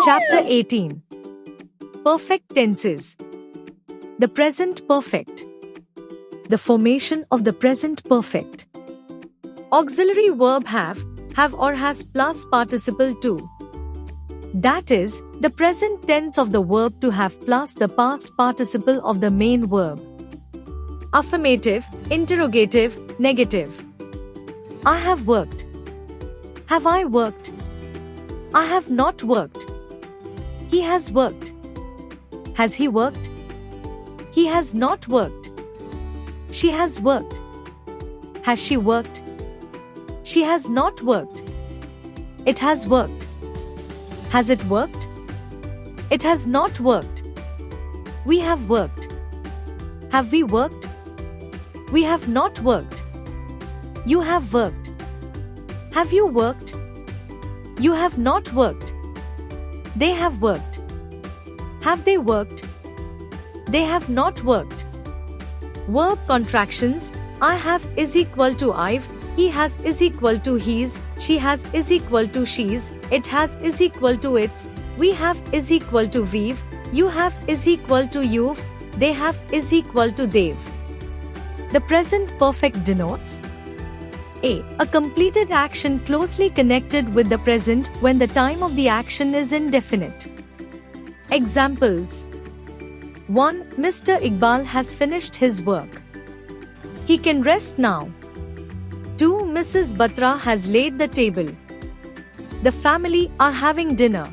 Chapter 18. Perfect tenses. The present perfect. The formation of the present perfect. Auxiliary verb have or has plus participle to. That is, the present tense of the verb to have plus the past participle of the main verb. Affirmative, interrogative, negative. I have worked. Have I worked? I have not worked. He has worked. Has he worked? He has not worked. She has worked. Has she worked? She has not worked. It has worked. Has it worked? It has not worked. We have worked. Have we worked? We have not worked. You have worked. Have you worked? You have not worked. They have worked. Have they worked? They have not worked. Verb contractions. I have is equal to I've, he has is equal to he's, she has is equal to she's, it has is equal to its, we have is equal to we've, you have is equal to you've, they have is equal to they've. The present perfect denotes a completed action closely connected with the present when the time of the action is indefinite. Examples. 1. Mr. Iqbal has finished his work. He can rest now. 2. Mrs. Batra has laid the table. The family are having dinner.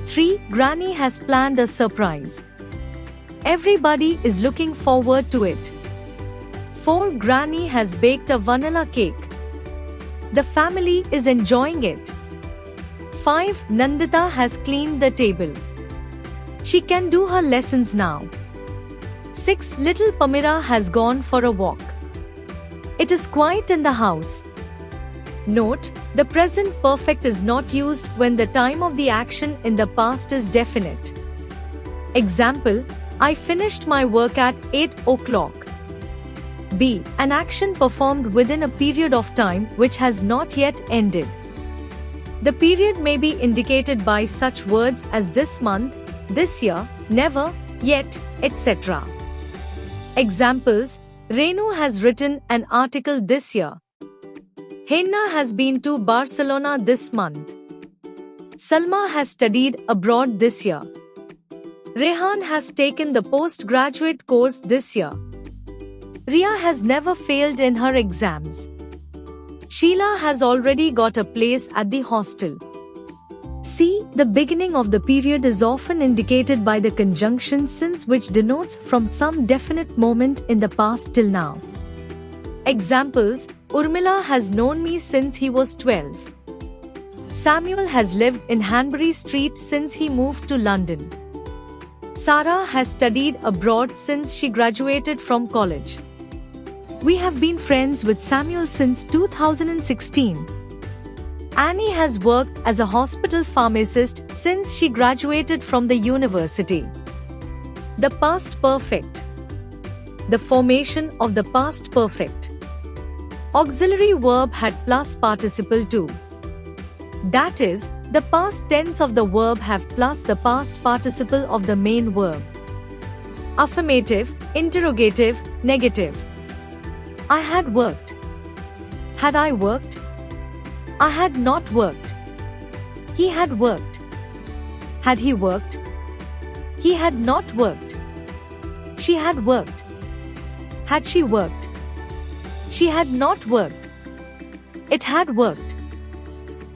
3. Granny has planned a surprise. Everybody is looking forward to it. 4. Granny has baked a vanilla cake. The family is enjoying it. 5. Nandita has cleaned the table. She can do her lessons now. 6. Little Pamira has gone for a walk. It is quiet in the house. Note, the present perfect is not used when the time of the action in the past is definite. Example, I finished my work at 8 o'clock. B. An action performed within a period of time which has not yet ended. The period may be indicated by such words as this month, this year, never, yet, etc. Examples, Renu has written an article this year. Henna has been to Barcelona this month. Salma has studied abroad this year. Rehan has taken the postgraduate course this year. Ria has never failed in her exams. Sheila has already got a place at the hostel. C. The beginning of the period is often indicated by the conjunction since which denotes from some definite moment in the past till now. Examples, Urmila has known me since he was 12. Samuel has lived in Hanbury Street since he moved to London. Sarah has studied abroad since she graduated from college. We have been friends with Samuel since 2016. Annie has worked as a hospital pharmacist since she graduated from the university. The past perfect. The formation of the past perfect. Auxiliary verb had plus participle to. That is, the past tense of the verb have plus the past participle of the main verb. Affirmative, interrogative, negative. I had worked. Had I worked? I had not worked. He had worked. Had he worked? He had not worked. She had worked. Had she worked? She had not worked. It had worked.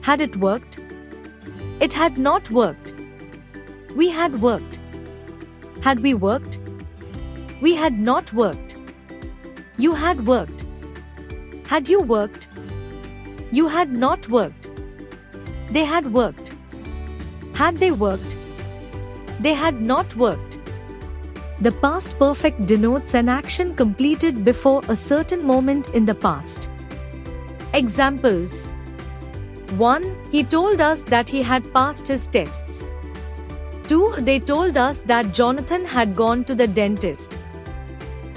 Had it worked? It had not worked. We had worked. Had we worked? We had not worked. You had worked. Had you worked? You had not worked. They had worked. Had they worked? They had not worked. The past perfect denotes an action completed before a certain moment in the past. Examples. 1. He told us that he had passed his tests. 2. They told us that Jonathan had gone to the dentist.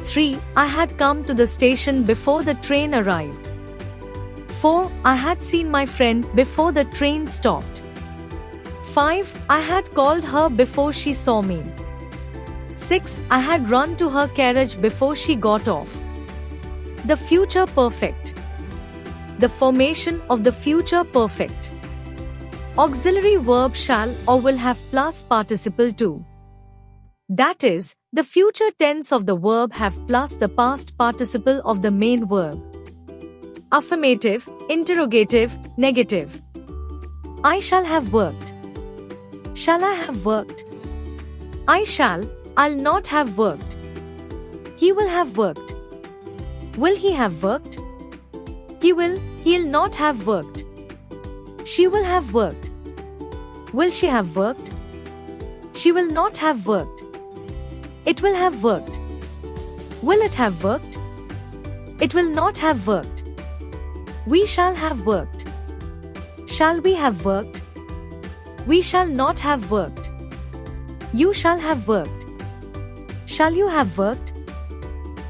3. I had come to the station before the train arrived. 4. I had seen my friend before the train stopped. 5. I had called her before she saw me. 6. I had run to her carriage before she got off. The future perfect. The formation of the future perfect. Auxiliary verb shall or will have plus participle too. That is, the future tense of the verb have plus the past participle of the main verb. Affirmative, interrogative, negative. I shall have worked. Shall I have worked? I shall, I'll not have worked. He will have worked. Will he have worked? He will, he'll not have worked. She will have worked. Will she have worked? She will not have worked. It will have worked. Will it have worked? It will not have worked. We shall have worked. Shall we have worked? We shall not have worked. You shall have worked. Shall you have worked?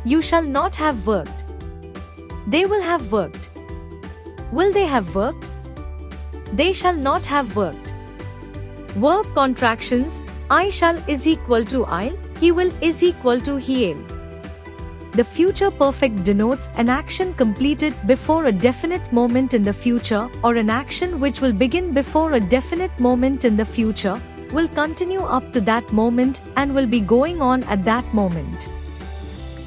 You shall not have worked. They will have worked. Will they have worked? They shall not have worked. Verb contractions. I shall is equal to I'll, he will is equal to he'll. The future perfect denotes an action completed before a definite moment in the future, or an action which will begin before a definite moment in the future, will continue up to that moment, and will be going on at that moment.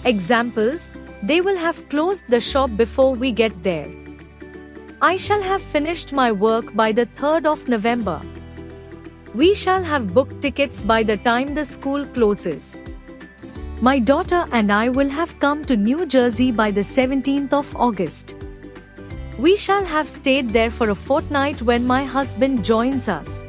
Examples: they will have closed the shop before we get there. I shall have finished my work by the 3rd of November. We shall have booked tickets by the time the school closes. My daughter and I will have come to New Jersey by the 17th of August. We shall have stayed there for a fortnight when my husband joins us.